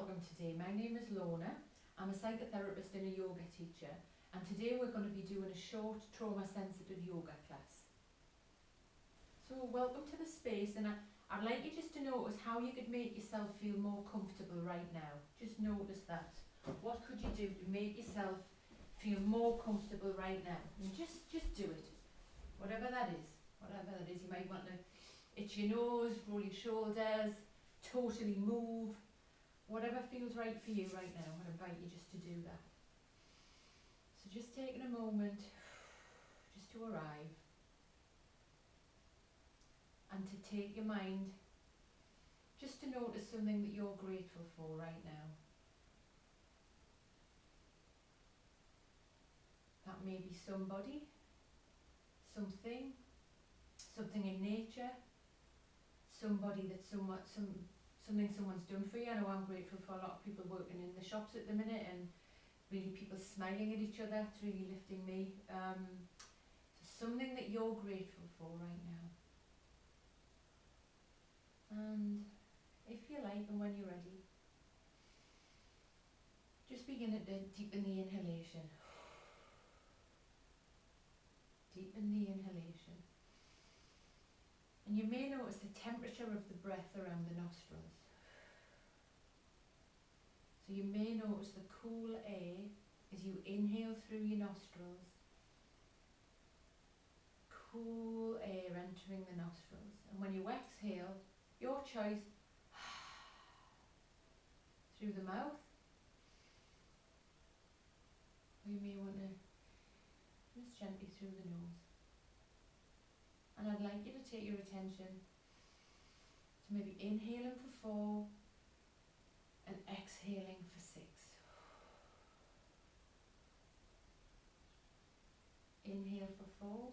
welcome today. My name is Lorna. I'm a psychotherapist and a yoga teacher, and today we're going to be doing a short trauma-sensitive yoga class. So welcome to the space, and I'd like you just to notice how you could make yourself feel more comfortable right now. Just notice that. What could you do to make yourself feel more comfortable right now? And just do it. Whatever that is. Whatever that is. You might want to itch your nose, roll your shoulders, totally move. Whatever feels right for you right now, I invite you just to do that. So just taking a moment just to arrive and to take your mind just to notice something that you're grateful for right now. That may be somebody, something in nature, somebody that's something someone's done for you. I know I'm grateful for a lot of people working in the shops at the minute, and really people smiling at each other. It's really lifting me. So something that you're grateful for right now. And if you like, and when you're ready, just begin to deepen the inhalation. Deepen the inhalation. And you may notice the temperature of the breath around the nostrils. So you may notice the cool air as you inhale through your nostrils. Cool air entering the nostrils. And when you exhale, your choice, through the mouth. Or you may want to just gently through the nose. And I'd like you to take your attention to maybe inhaling for 4 and exhaling for 6. Inhale for 4.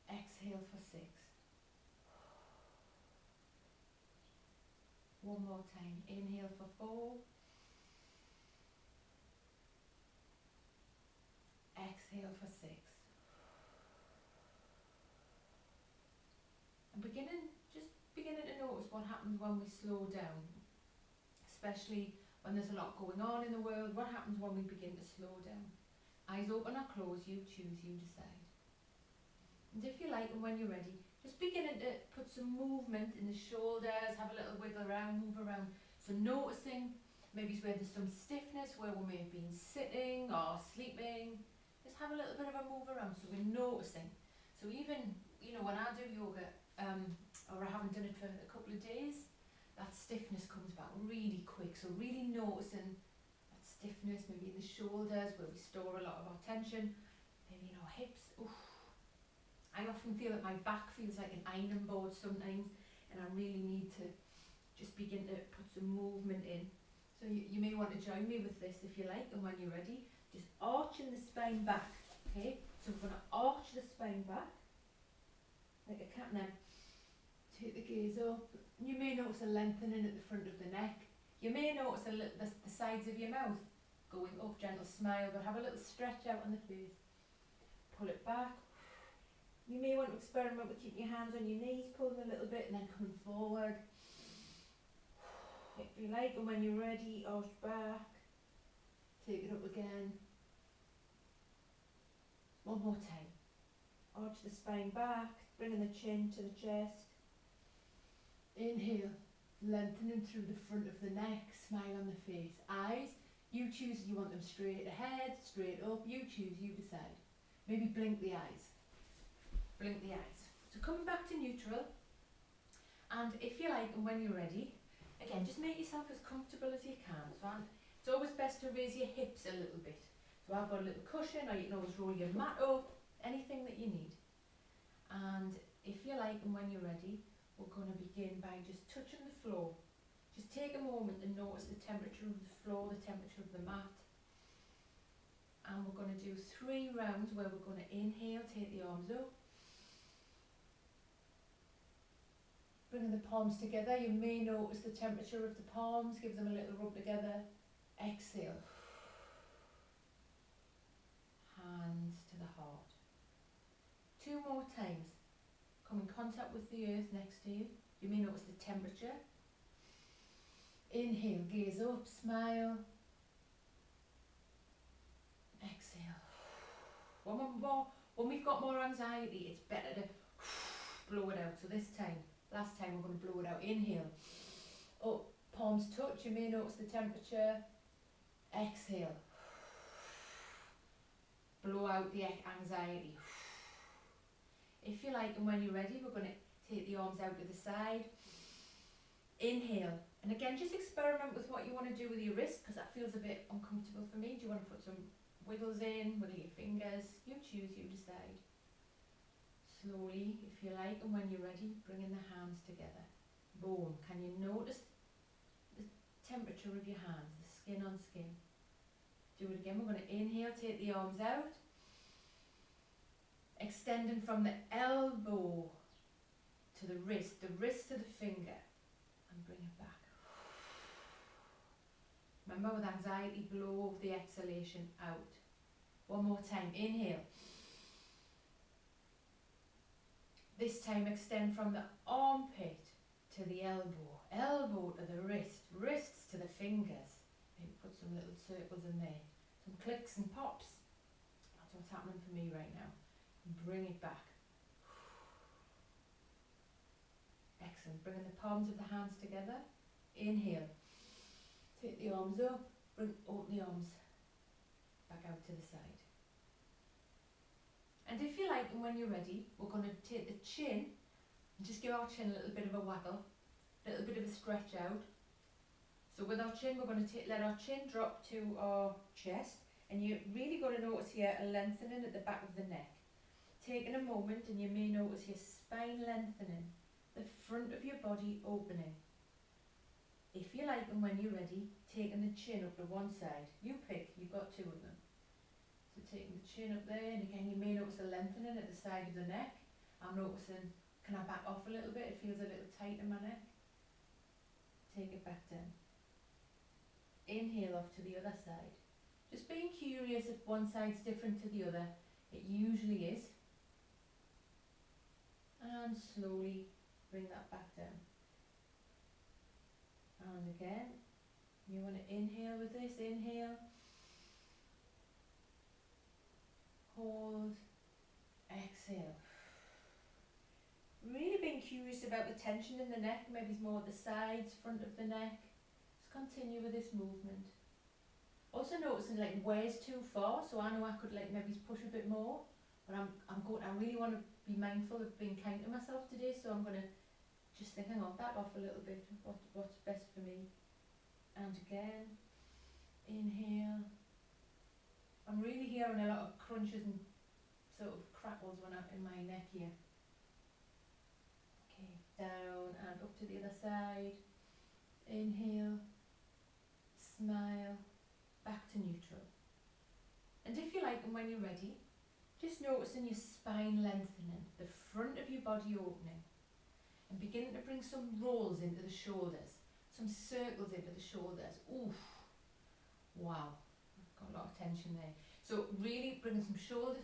Exhale for 6. One more time. Inhale for 4. Exhale for 6. And just beginning to notice what happens when we slow down, especially when there's a lot going on in the world. What happens when we begin to slow down? Eyes open or closed, you choose, you decide. And if you like, and when you're ready, just beginning to put some movement in the shoulders, have a little wiggle around, move around. So noticing maybe where there's some stiffness, where we may have been sitting or sleeping. Just have a little bit of a move around, so we're noticing. So even, when I do yoga, or I haven't done it for a couple of days, that stiffness comes back really quick. So really noticing that stiffness, maybe in the shoulders where we store a lot of our tension, maybe in our hips. Oof. I often feel that my back feels like an iron board sometimes, and I really need to just begin to put some movement in. So you may want to join me with this if you like, and when you're ready, just arching the spine back. Okay, so we're going to arch the spine back like a cat, and then take the gaze up. You may notice a lengthening at the front of the neck. You may notice the sides of your mouth going up, gentle smile, but have a little stretch out on the face. Pull it back. You may want to experiment with keeping your hands on your knees, pulling a little bit, and then coming forward. If you like, and when you're ready, arch back. Take it up again. One more time. Arch the spine back, bringing the chin to the chest. Inhale, lengthening through the front of the neck, smile on the face. Eyes, you choose, you want them straight ahead, straight up, you choose, you decide. Maybe blink the eyes. Blink the eyes. So coming back to neutral, and if you like, and when you're ready, again, just make yourself as comfortable as you can. So it's always best to raise your hips a little bit. So I've got a little cushion, or you can always roll your mat up, anything that you need. And if you like, and when you're ready, we're going to begin by just touching the floor. Just take a moment and notice the temperature of the floor, the temperature of the mat. And we're going to do 3 rounds where we're going to inhale, take the arms up. Bringing the palms together, you may notice the temperature of the palms, give them a little rub together. Exhale. Hands to the heart. 2 more times. Coming contact with the earth next to you. You may notice the temperature. Inhale, gaze up, smile. Exhale. When we've got more anxiety, it's better to blow it out. So this time, last time we're going to blow it out. Inhale, up, palms touch. You may notice the temperature. Exhale. Blow out the anxiety. If you like, and when you're ready, we're going to take the arms out to the side. Inhale. And again, just experiment with what you want to do with your wrist, because that feels a bit uncomfortable for me. Do you want to put some wiggles in, wiggle your fingers? You choose, you decide. Slowly, if you like, and when you're ready, bringing the hands together. Boom. Can you notice the temperature of your hands, the skin on skin? Do it again. We're going to inhale, take the arms out. Extending from the elbow to the wrist to the finger, and bring it back. Remember, with anxiety, blow the exhalation out. One more time. Inhale. This time, extend from the armpit to the elbow, elbow to the wrists to the fingers. Maybe put some little circles in there, some clicks and pops. That's what's happening for me right now. Bring it back. Excellent. Bringing the palms of the hands together. Inhale. Take the arms up. Open the arms back out to the side. And if you like, and when you're ready, we're going to take the chin and just give our chin a little bit of a waggle, a little bit of a stretch out. So with our chin, we're going to let our chin drop to our chest, and you really got to notice here a lengthening at the back of the neck. Taking a moment, and you may notice your spine lengthening, the front of your body opening. If you like, and when you're ready, taking the chin up to one side. You pick, you've got two of them. So taking the chin up there, and again you may notice a lengthening at the side of the neck. I'm noticing, can I back off a little bit? It feels a little tight in my neck. Take it back down. Inhale off to the other side. Just being curious if one side's different to the other. It usually is. And slowly bring that back down. And again, you want to inhale with this. Inhale. Hold. Exhale. Really being curious about the tension in the neck. Maybe it's more at the sides, front of the neck. Just continue with this movement. Also noticing like where's too far, so I know I could like maybe push a bit more, but I really want to be mindful of being kind to myself today, so I'm going to just think, hang on, back off a little bit, what's best for me. And again, inhale. I'm really hearing a lot of crunches and sort of crackles when I'm in my neck here. Okay, down and up to the other side. Inhale, smile, back to neutral. And if you like, and when you're ready, just noticing your spine lengthening, the front of your body opening, and beginning to bring some rolls into the shoulders, some circles into the shoulders. Oof, wow, I've got a lot of tension there. So really bringing some shoulders,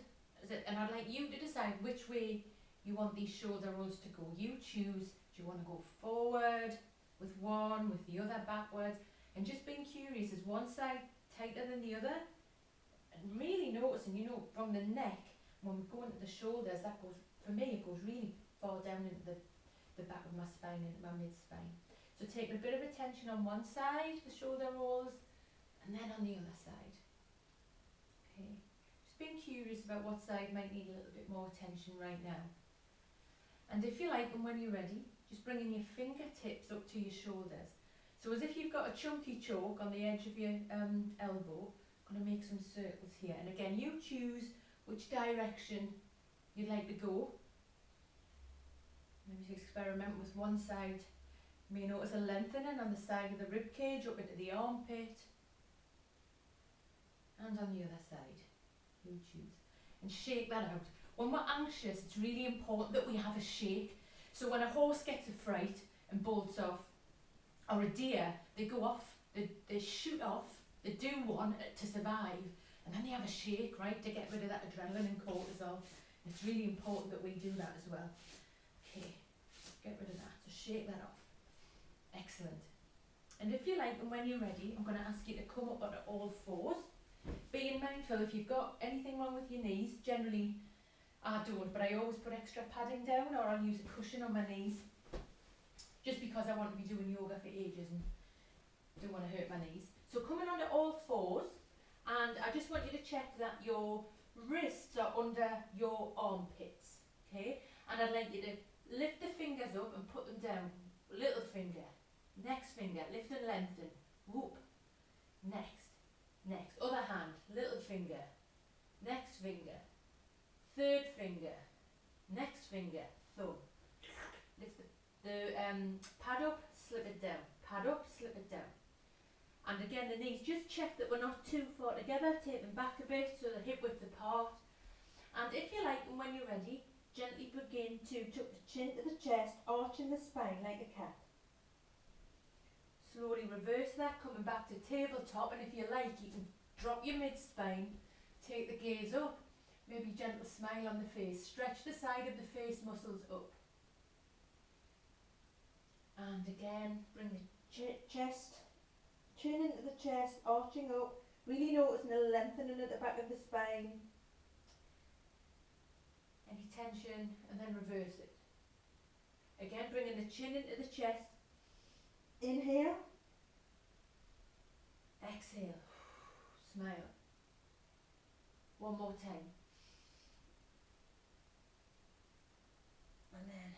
and I'd like you to decide which way you want these shoulder rolls to go. You choose, do you want to go forward with one, with the other backwards, and just being curious, is one side tighter than the other? And really noticing, you know, from the neck, when we go into the shoulders, that goes, for me, it goes really far down into the back of my spine, into my mid-spine. So taking a bit of attention on one side, the shoulder rolls, and then on the other side. Okay, just being curious about what side might need a little bit more attention right now. And if you like, and when you're ready, just bringing your fingertips up to your shoulders. So as if you've got a chunky chalk on the edge of your elbow, going to make some circles here. And again, you choose which direction you'd like to go. Maybe experiment with one side. You may notice a lengthening on the side of the rib cage up into the armpit. And on the other side, you choose. And shake that out. When we're anxious, it's really important that we have a shake. So when a horse gets a fright and bolts off, or a deer, they go off, they shoot off, they do one to survive, and then they have a shake, right, to get rid of that adrenaline and cortisol. It's really important that we do that as well. Okay, get rid of that. So shake that off. Excellent. And if you like, and when you're ready, I'm going to ask you to come up onto all fours. Being mindful, if you've got anything wrong with your knees, generally I don't, but I always put extra padding down, or I'll use a cushion on my knees, just because I want to be doing yoga for ages and don't want to hurt my knees. So coming onto all fours, and I just want you to check that your wrists are under your armpits, okay? And I'd like you to lift the fingers up and put them down. Little finger, next finger, lift and lengthen, whoop, next, other hand, little finger, next finger, third finger, next finger, thumb. Lift the pad up, slip it down, pad up, slip it down. And again, the knees, just check that we're not too far together, take them back a bit so the hip width apart. And if you like, and when you're ready, gently begin to tuck the chin to the chest, arching the spine like a cat. Slowly reverse that, coming back to tabletop, and if you like, you can drop your mid-spine, take the gaze up, maybe gentle smile on the face, stretch the side of the face muscles up. And again, bring the chest, chin into the chest, arching up, really noticing the lengthening at the back of the spine. Any tension, and then reverse it. Again, bringing the chin into the chest. Inhale. Exhale. Smile. One more time. And then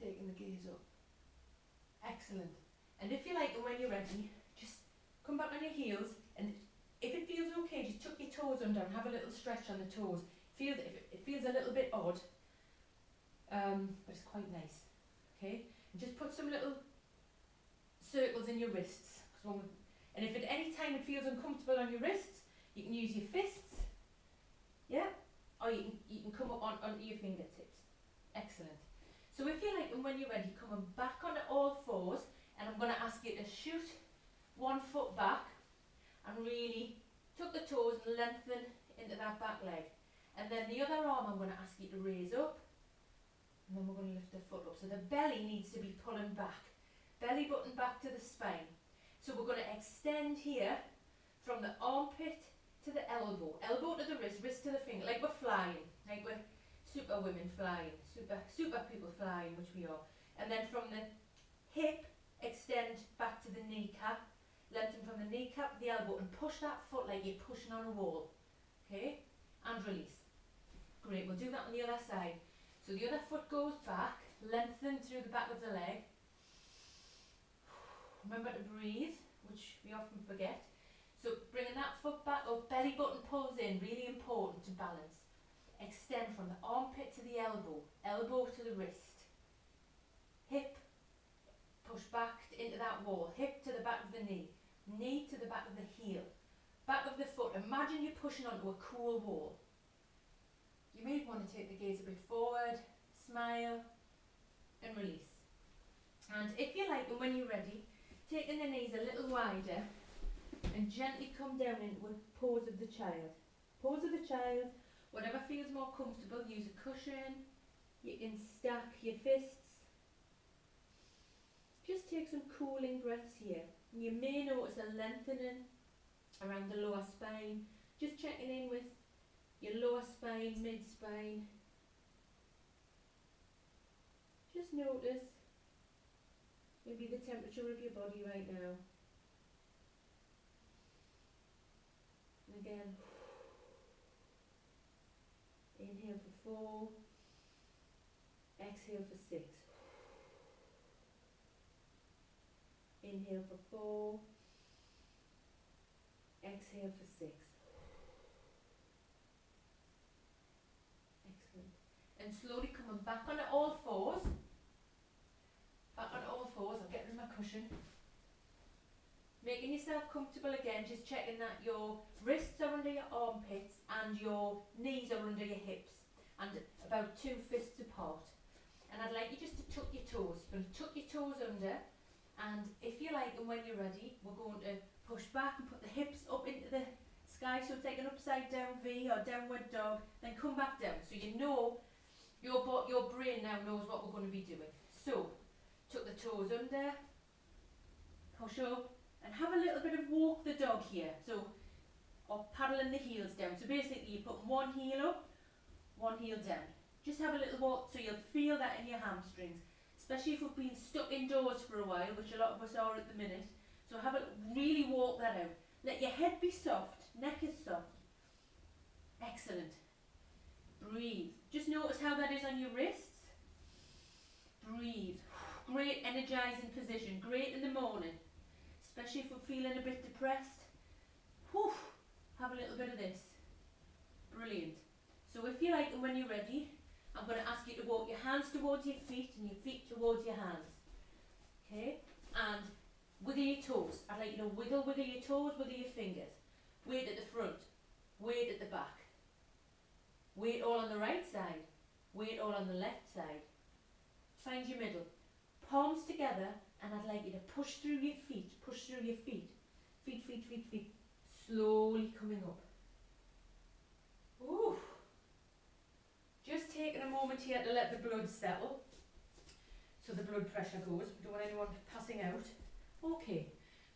taking the gaze up. Excellent. And if you like, and when you're ready, just come back on your heels, and if it feels okay, just tuck your toes under and have a little stretch on the toes. It feels a little bit odd, but it's quite nice. Okay, and just put some little circles in your wrists. And if at any time it feels uncomfortable on your wrists, you can use your fists, yeah, or you can come up onto your fingertips. Excellent. So if you like, and when you're ready, come on back onto all fours, and I'm going to ask you to shoot one foot back and really tuck the toes and lengthen into that back leg. And then the other arm I'm going to ask you to raise up, and then we're going to lift the foot up. So the belly needs to be pulling back. Belly button back to the spine. So we're going to extend here from the armpit to the elbow. Elbow to the wrist, wrist to the finger, like we're flying. Like we're super women flying, super people flying, which we are. And then from the hip, extend back to the kneecap. Lengthen from the kneecap to the elbow and push that foot like you're pushing on a wall. Okay? And release. Great, we'll do that on the other side. So the other foot goes back, lengthen through the back of the leg. Remember to breathe, which we often forget. So bringing that foot back up, belly button pulls in, really important to balance. Extend from the armpit to the elbow, elbow to the wrist. Hip, push back into that wall, hip to the back of the knee to the back of the heel. Back of the foot, imagine you're pushing onto a cool wall. You may want to take the gaze a bit forward, smile, and release. And if you like, and when you're ready, taking the knees a little wider and gently come down into a pose of the child. Pose of the child, whatever feels more comfortable, use a cushion, you can stack your fists. Just take some cooling breaths here. You may notice a lengthening around the lower spine. Just checking in with your lower spine, mid-spine. Just notice maybe the temperature of your body right now. And again, inhale for 4, exhale for 6. Inhale for 4, exhale for 6. Excellent. And slowly coming back on all fours. Back on all fours, I'll get rid of my cushion. Making yourself comfortable again, just checking that your wrists are under your armpits and your knees are under your hips and about 2 fists apart. And I'd like you just to tuck your toes. You're going to tuck your toes under, and if you like, and when you're ready, we're going to push back and put the hips up into the sky, so it's like an upside down V or downward dog, then come back down. So you know Your brain now knows what we're going to be doing. So, tuck the toes under, push up, and have a little bit of walk the dog here. So, or paddling the heels down. So basically you put one heel up, one heel down. Just have a little walk so you'll feel that in your hamstrings. Especially if we've been stuck indoors for a while, which a lot of us are at the minute. So really walk that out. Let your head be soft, neck is soft. Excellent. Breathe. Just notice how that is on your wrists. Breathe. Great energizing position. Great in the morning. Especially if we're feeling a bit depressed. Whew. Have a little bit of this. Brilliant. So if you like and when you're ready, I'm going to ask you to walk your hands towards your feet and your feet towards your hands. Okay? And wiggle your toes. I'd like you to wiggle your toes, wiggle your fingers. Weight at the front. Weight at the back. Weight all on the right side. Weight all on the left side. Find your middle. Palms together, and I'd like you to push through your feet. Push through your feet. Feet, feet, feet, feet. Slowly coming up. Ooh. Just taking a moment here to let the blood settle. So the blood pressure goes. We don't want anyone passing out. Okay.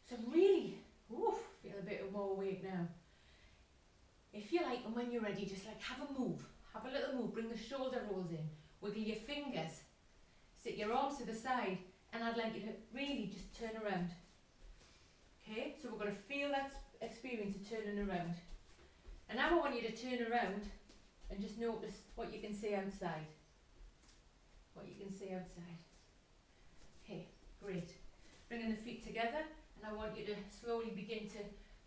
So really, feel a bit of more weight now. If you like and when you're ready, just like have a move. Have a little move. Bring the shoulder rolls in. Wiggle your fingers. Sit your arms to the side. And I'd like you to really just turn around. Okay, so we're going to feel that experience of turning around. And now I want you to turn around and just notice what you can see outside. What you can see outside. Okay, great. Bringing the feet together, and I want you to slowly begin to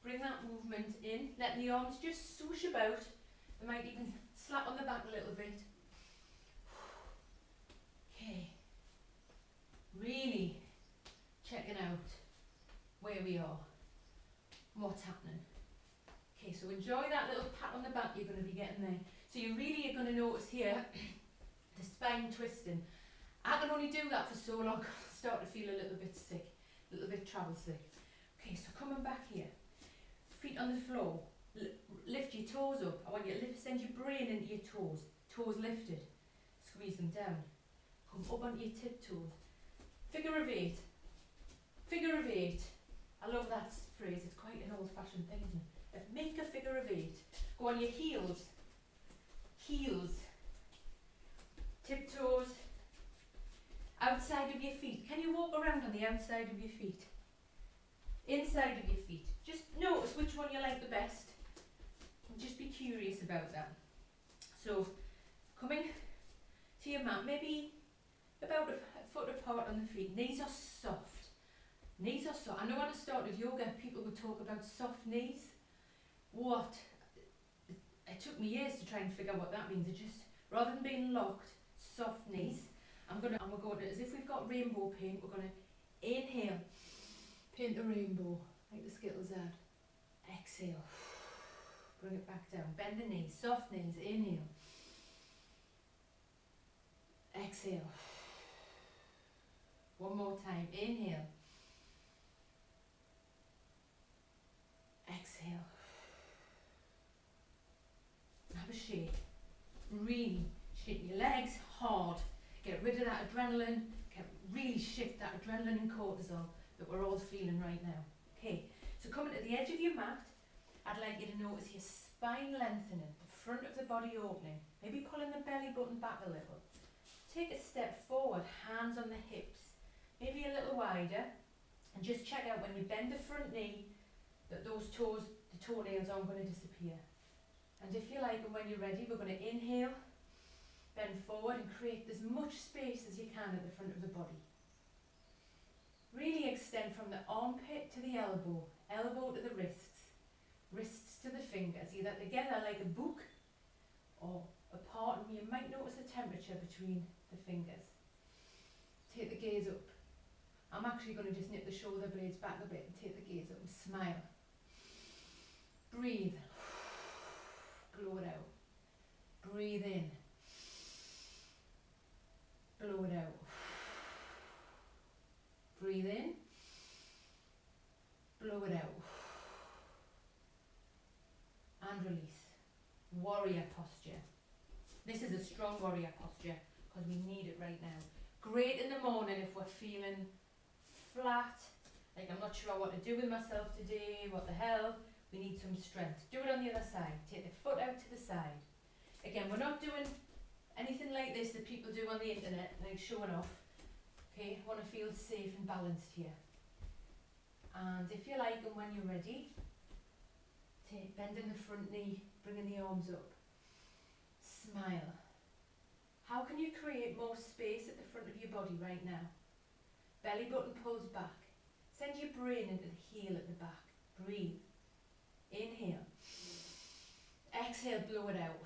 bring that movement in. Let the arms just swoosh about. They might even slap on the back a little bit. Okay. Really checking out where we are, what's happening. Okay, so enjoy that little pat on the back you're going to be getting there. So you really are going to notice here the spine twisting. I can only do that for so long. I start to feel a little bit sick, a little bit travel sick. Okay, so coming back here, feet on the floor, lift your toes up. I want you to send your brain into your toes, toes lifted, squeeze them down, come up onto your tiptoes. Figure of eight. Figure of eight. I love that phrase. It's quite an old-fashioned thing, isn't it? Make a figure of eight. Go on your heels. Heels. Tiptoes. Outside of your feet. Can you walk around on the outside of your feet? Inside of your feet. Just notice which one you like the best. And just be curious about that. So, coming to your mat, maybe about a foot apart on the feet. Knees are soft. Knees are soft. I know when I started yoga, people would talk about soft knees. What? It took me years to try and figure out what that means. It just, rather than being locked, soft knees. We're going to, as if we've got rainbow paint, we're going to inhale, paint the rainbow, like the Skittles ad. Exhale, bring it back down. Bend the knees, soft knees, inhale. Exhale. One more time, inhale. Exhale. Have a shake. Really shake your legs hard. Get rid of that adrenaline. Really shift that adrenaline and cortisol that we're all feeling right now. Okay, so coming to the edge of your mat, I'd like you to notice your spine lengthening, the front of the body opening, maybe pulling the belly button back a little. Take a step forward, hands on the hips, maybe a little wider, and just check out when you bend the front knee that those toes, the toenails aren't going to disappear. And if you like, and when you're ready, we're going to inhale, bend forward and create as much space as you can at the front of the body. Really extend from the armpit to the elbow, elbow to the wrists, wrists to the fingers, either together like a book or apart, and you might notice the temperature between the fingers. Take the gaze up. I'm actually going to just nip the shoulder blades back a bit and take the gaze up and smile. Breathe. Blow it out. Breathe in. Blow it out. Breathe in. Blow it out. And release. Warrior posture. This is a strong warrior posture because we need it right now. Great in the morning if we're feeling flat, like I'm not sure what to do with myself today, what the hell, we need some strength. Do it on the other side. Take the foot out to the side. Again, we're not doing anything like this that people do on the internet, like showing off. Okay, I want to feel safe and balanced here. And if you like, and when you're ready, bending the front knee, bringing the arms up. Smile. How can you create more space at the front of your body right now? Belly button pulls back. Send your brain into the heel at the back. Breathe. Inhale. Exhale, blow it out.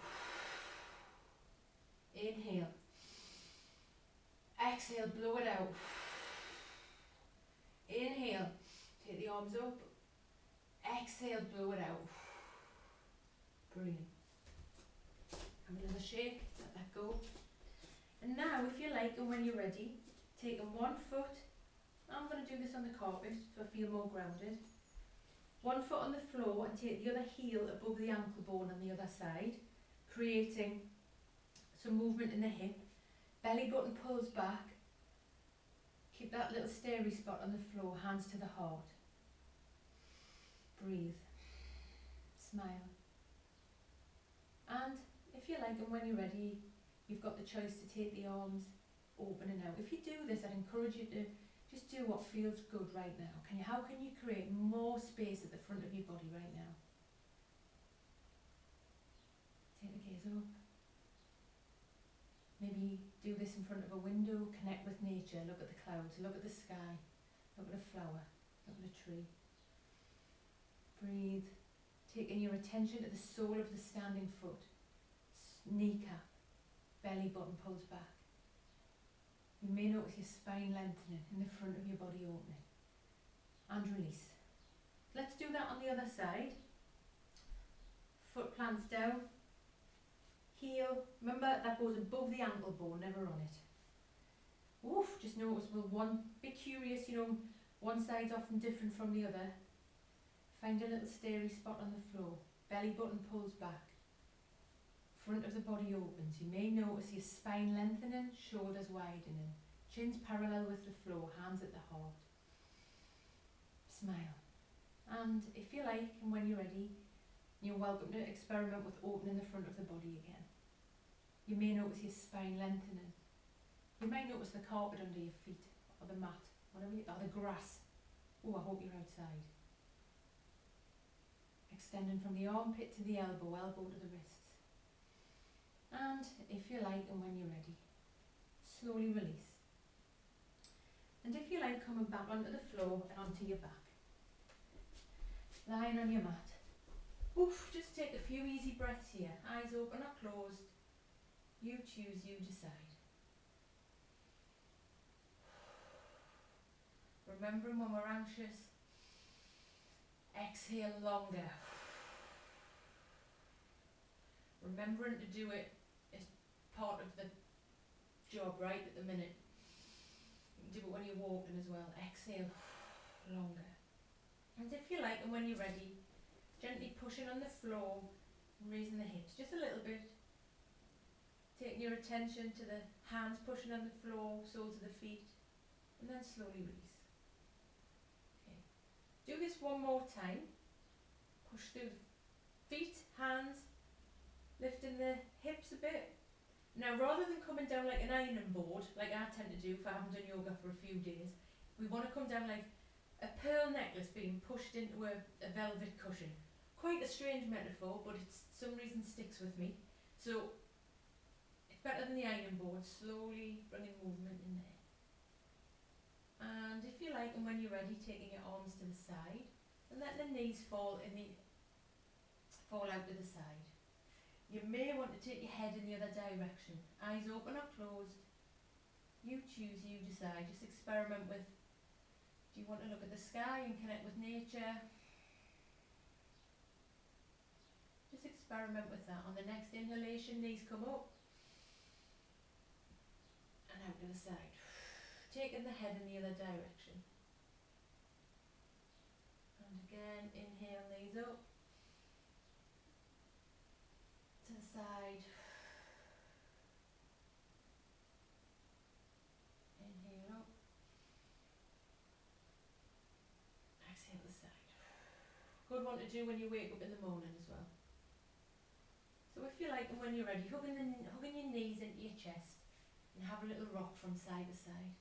Inhale. Exhale, blow it out. Inhale. Take the arms up. Exhale, blow it out. Brilliant. Have another shake. Let that go. And now, if you like, and when you're ready, taking one foot. I'm going to do this on the carpet so I feel more grounded. One foot on the floor and take the other heel above the ankle bone on the other side, creating some movement in the hip. Belly button pulls back. Keep that little starey spot on the floor, hands to the heart. Breathe. Smile. And if you like, and when you're ready, you've got the choice to take the arms open and out. If you do this, I'd encourage you to just do what feels good right now. How can you create more space at the front of your body right now? Take the gaze up. Maybe do this in front of a window, connect with nature, look at the clouds, look at the sky, look at a flower, look at a tree. Breathe, taking your attention to the sole of the standing foot, kneecap, belly button pulls back. You may notice your spine lengthening in the front of your body opening. And release. Let's do that on the other side. Foot plants down. Heel. Remember, that goes above the ankle bone, never on it. Oof, just notice, be curious, one side's often different from the other. Find a little starey spot on the floor. Belly button pulls back. Front of the body opens. You may notice your spine lengthening, shoulders widening. Chin's parallel with the floor, hands at the heart. Smile. And if you like, and when you're ready, you're welcome to experiment with opening the front of the body again. You may notice your spine lengthening. You might notice the carpet under your feet, or the mat, or the grass. Oh, I hope you're outside. Extending from the armpit to the elbow, elbow to the wrists. And if you like, and when you're ready, slowly release. And if you like, coming back onto the floor and onto your back. Lying on your mat. Oof, just take a few easy breaths here. Eyes open or closed. You choose, you decide. Remembering when we're anxious, exhale longer. Remembering to do it is part of the job right at the minute. You can do it when you're walking as well. Exhale longer. And if you like, and when you're ready, gently pushing on the floor and raising the hips just a little bit. Taking your attention to the hands pushing on the floor, soles of the feet, and then slowly release. Okay. Do this one more time. Push through the feet, hands, lifting the hips a bit. Now, rather than coming down like an ironing board, like I tend to do if I haven't done yoga for a few days, we want to come down like a pearl necklace being pushed into a velvet cushion. Quite a strange metaphor, but it's some reason sticks with me. So, it's better than the ironing board, slowly bringing movement in there. And if you like, and when you're ready, taking your arms to the side, and let the knees fall out to the side. You may want to take your head in the other direction. Eyes open or closed. You choose, you decide. Just experiment with, do you want to look at the sky and connect with nature? Just experiment with that. On the next inhalation, knees come up. And out to the side. Taking the head in the other direction. And again, inhale, knees up. To the side. to do when you wake up in the morning as well. So if you like, and when you're ready, hugging your knees into your chest and have a little rock from side to side.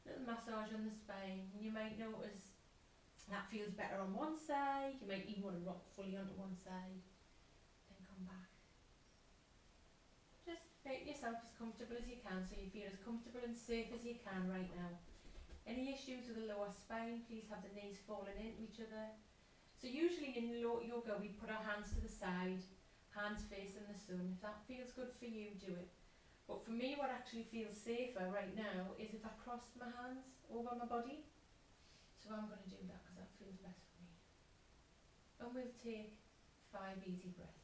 Little massage on the spine, and you might notice that feels better on one side. You might even want to rock fully onto one side, then come back. Just make yourself as comfortable as you can, so you feel as comfortable and safe as you can right now. Any issues with the lower spine, please have the knees falling into each other. So usually in yoga we put our hands to the side, hands facing the sun. If that feels good for you, do it. But for me, what actually feels safer right now is if I cross my hands over my body. So I'm going to do that because that feels best for me. And we'll take 5 easy breaths.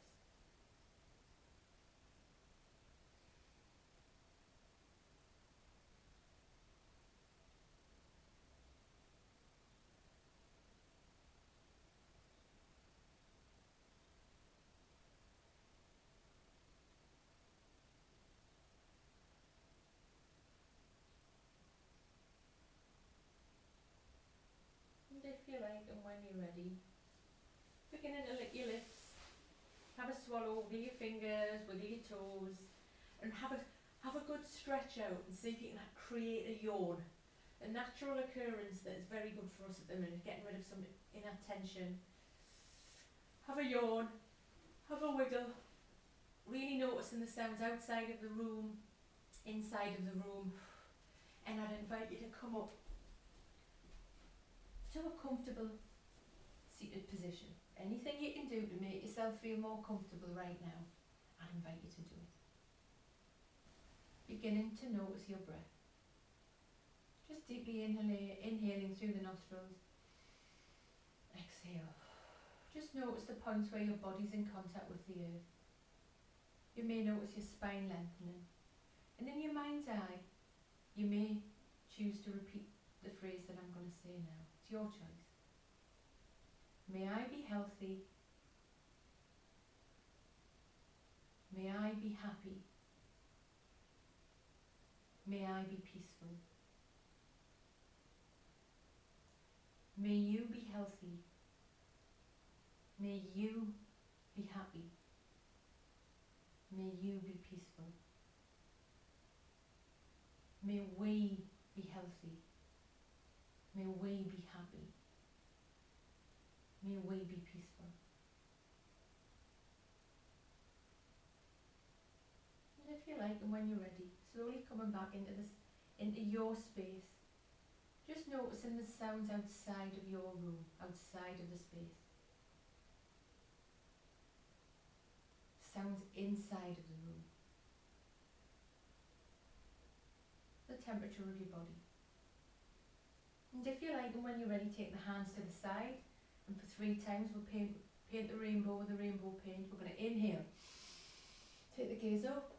And if you like, and when you're ready, beginning to lick your lips, have a swallow, wiggle your fingers, wiggle your toes, and have a good stretch out and see if you can create a yawn. A natural occurrence that is very good for us at the minute, getting rid of some inner tension. Have a yawn, have a wiggle, really noticing the sounds outside of the room, inside of the room, and I'd invite you to come up to a comfortable seated position. Anything you can do to make yourself feel more comfortable right now, I'd invite you to do it. Beginning to notice your breath. Just deeply inhaling through the nostrils. Exhale. Just notice the points where your body's in contact with the earth. You may notice your spine lengthening. And in your mind's eye, you may choose to repeat the phrase that I'm going to say now. It's your choice. May I be healthy. May I be happy. May I be peaceful. May you be healthy. May you be happy. May you be peaceful. May we be healthy. May we be happy. May we be peaceful. And if you like, and when you're ready, slowly coming back into your space. Just noticing the sounds outside of your room, outside of the space. Sounds inside of the room. The temperature of your body. And if you like, and when you're ready, take the hands to the side, and for 3 times we'll paint the rainbow with the rainbow paint. We're going to inhale. Take the gaze up,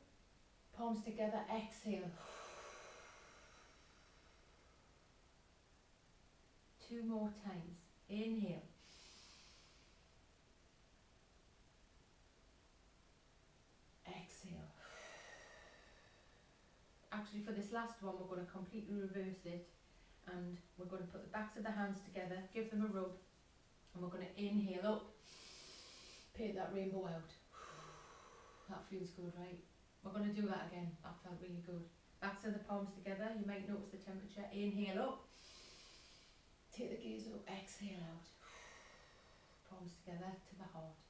palms together, exhale. 2 more times. Inhale. Exhale. Actually, for this last one, we're going to completely reverse it, and we're going to put the backs of the hands together, give them a rub, and we're going to inhale up, paint that rainbow out. That feels good, right? We're going to do that again. That felt really good. Backs of the palms together. You might notice the temperature. Inhale up. Take the gaze up, exhale out. Palms together to the heart.